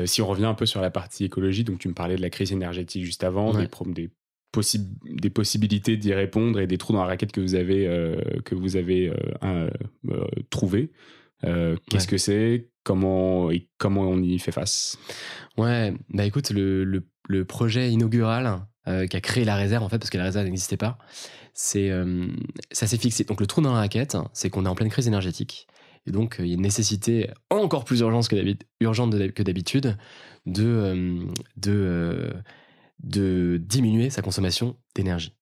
Si on revient un peu sur la partie écologie, donc tu me parlais de la crise énergétique juste avant, Ouais. des possibilités d'y répondre et des trous dans la raquette que vous avez trouvés. Qu'est-ce que c'est, comment on y fait face? Ouais, bah écoute, le projet inaugural qui a créé la réserve, en fait, parce que la réserve n'existait pas, ça s'est fixé. Donc le trou dans la raquette, c'est qu'on est en pleine crise énergétique. Et donc il y a une nécessité encore plus urgente que d'habitude de diminuer sa consommation d'énergie.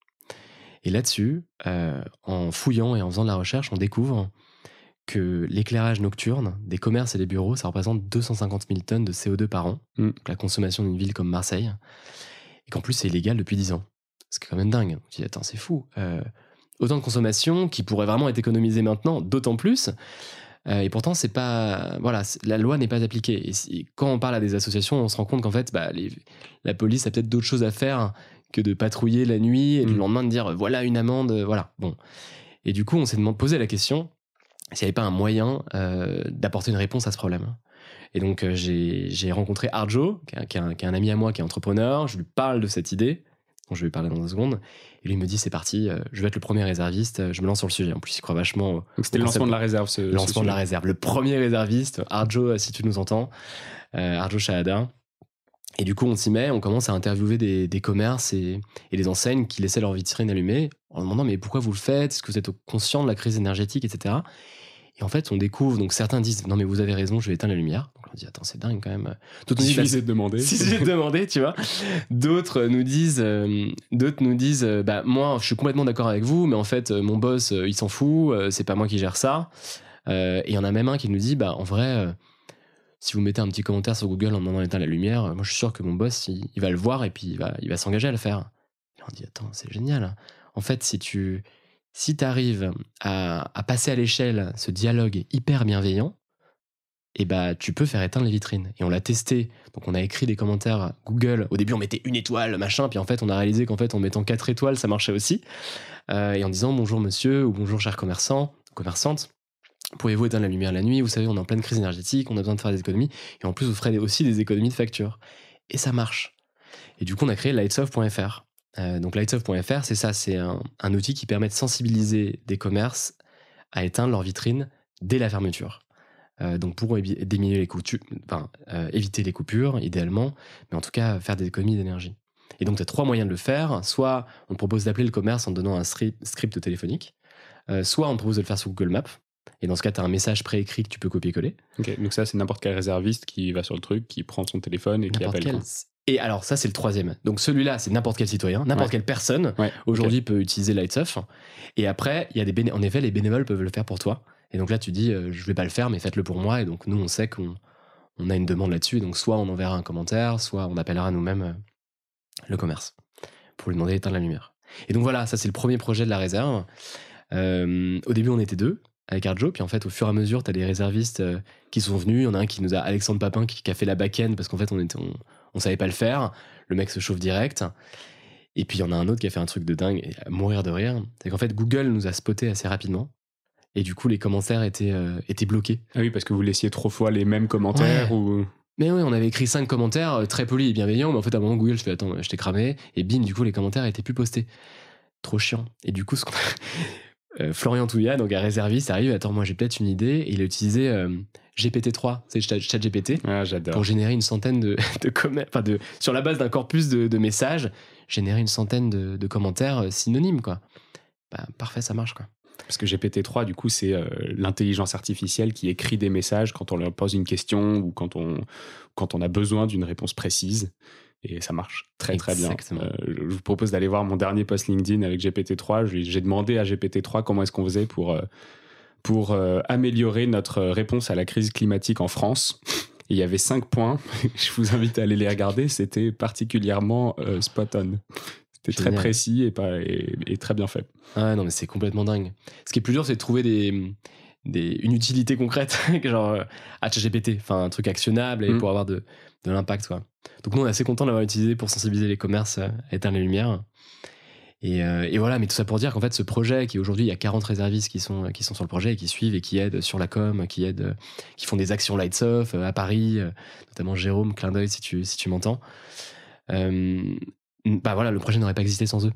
Et là-dessus, en fouillant et en faisant de la recherche, on découvre que l'éclairage nocturne des commerces et des bureaux, ça représente 250 000 tonnes de CO2 par an, donc la consommation d'une ville comme Marseille, et qu'en plus c'est illégal depuis 10 ans. C'est quand même dingue. On se dit, attends, c'est fou. Autant de consommation qui pourrait vraiment être économisée maintenant, d'autant plus. Et pourtant, c'est pas, voilà, la loi n'est pas appliquée. Et quand on parle à des associations, on se rend compte qu'en fait, la police a peut-être d'autres choses à faire que de patrouiller la nuit et le lendemain de dire voilà une amende, voilà. Bon. Et du coup, on s'est posé la question s'il n'y avait pas un moyen d'apporter une réponse à ce problème. Et donc, j'ai rencontré Arjo, qui est un ami à moi, qui est entrepreneur. Je lui parle de cette idée, dont je vais lui parler dans 2 secondes. Et lui me dit, c'est parti, je vais être le premier réserviste, je me lance sur le sujet. En plus, il croit vachement... Donc, c'était le lancement de la réserve, le lancement de la réserve. Le premier réserviste, Arjo, si tu nous entends, Arjo Shahada. Et du coup, on s'y met, on commence à interviewer des commerces et des enseignes qui laissaient leur vitrine allumée, en demandant, mais pourquoi vous le faites? Est-ce que vous êtes conscient de la crise énergétique, etc. Et en fait, on découvre, donc certains disent, non mais vous avez raison, je vais éteindre la lumière. Donc on dit, attends, c'est dingue quand même. D'autres nous disent, de demander. Si j'ai demandé, tu vois. D'autres nous disent, bah moi, je suis complètement d'accord avec vous, mais en fait, mon boss, il s'en fout, c'est pas moi qui gère ça. Et il y en a même un qui nous dit, bah en vrai, si vous mettez un petit commentaire sur Google en demandant d'éteindre la lumière, moi je suis sûr que mon boss, il va le voir et puis il va s'engager à le faire. Et on dit, attends, c'est génial. En fait, si t'arrives à passer à l'échelle ce dialogue hyper bienveillant, et bah tu peux faire éteindre les vitrines. Et on l'a testé. Donc on a écrit des commentaires Google. Au début on mettait 1 étoile, machin, puis en fait on a réalisé qu'en fait en mettant 4 étoiles ça marchait aussi. Et en disant bonjour monsieur ou bonjour cher commerçant, commerçante, pouvez-vous éteindre la lumière la nuit? Vous savez, on est en pleine crise énergétique, on a besoin de faire des économies. Et en plus vous ferez aussi des économies de facture. Et ça marche. Et du coup on a créé lightsoft.fr. Donc lightsoft.fr, c'est ça, c'est un outil qui permet de sensibiliser des commerces à éteindre leur vitrine dès la fermeture. Donc pour diminuer éviter les coupures idéalement, mais en tout cas faire des économies d'énergie. Et donc tu as 3 moyens de le faire. Soit on te propose d'appeler le commerce en donnant un script téléphonique, soit on te propose de le faire sur Google Maps. Et dans ce cas, tu as un message préécrit que tu peux copier-coller. Ok, donc ça c'est n'importe quel réserviste qui va sur le truc, qui prend son téléphone et qui appelle. Et alors ça c'est le 3e. Donc celui-là c'est n'importe quel citoyen, n'importe quelle personne aujourd'hui peut utiliser Lightsoft. Et après il y a en effet les bénévoles peuvent le faire pour toi. Et donc là tu dis je vais pas le faire mais faites-le pour moi. Et donc nous on sait qu'on a une demande là-dessus. Donc soit on enverra un commentaire, soit on appellera nous-mêmes le commerce pour lui demander d'éteindre la lumière. Et donc voilà, ça c'est le premier projet de la réserve. Au début on était 2 avec Arjo, puis en fait au fur et à mesure t'as des réservistes qui sont venus. Il y en a un qui nous a, Alexandre Papin, qui a fait la back-end parce qu'en fait on savait pas le faire. Le mec se chauffe direct. Et puis il y en a un autre qui a fait un truc de dingue et à mourir de rire. C'est qu'en fait Google nous a spoté assez rapidement. Et du coup les commentaires étaient bloqués. Ah oui, parce que vous laissiez trop fois les mêmes commentaires ou... Mais oui, on avait écrit 5 commentaires très polis et bienveillants, mais en fait à un moment Google je fais attends, je t'ai cramé. Et bim, du coup les commentaires étaient plus postés. Trop chiant. Et du coup Florian Touillat, donc un réserviste, arrive, attends, moi j'ai peut-être une idée, et il a utilisé GPT-3, c'est ChatGPT, pour générer une centaine sur la base d'un corpus de messages, générer une centaine de commentaires synonymes, quoi. Bah, parfait, ça marche, quoi. Parce que GPT-3, du coup, c'est l'intelligence artificielle qui écrit des messages quand on leur pose une question ou quand on a besoin d'une réponse précise. Et ça marche très très bien. Je vous propose d'aller voir mon dernier post LinkedIn avec GPT-3. J'ai demandé à GPT-3 comment est-ce qu'on faisait pour améliorer notre réponse à la crise climatique en France. Et il y avait 5 points. Je vous invite à aller les regarder. C'était particulièrement spot on. C'était très précis et très bien fait. Ah non, mais c'est complètement dingue. Ce qui est plus dur, c'est de trouver une utilité concrète, genre à ChatGPT, enfin un truc actionnable et pour avoir de l'impact, quoi. Donc nous on est assez content de l'avoir utilisé pour sensibiliser les commerces à éteindre les lumières. Et voilà, mais tout ça pour dire qu'en fait, ce projet, qui aujourd'hui, il y a 40 réservistes qui sont sur le projet et qui suivent et qui aident sur la com, qui font des actions Lights Off à Paris, notamment Jérôme, clin d'œil si tu m'entends. Bah voilà, le projet n'aurait pas existé sans eux.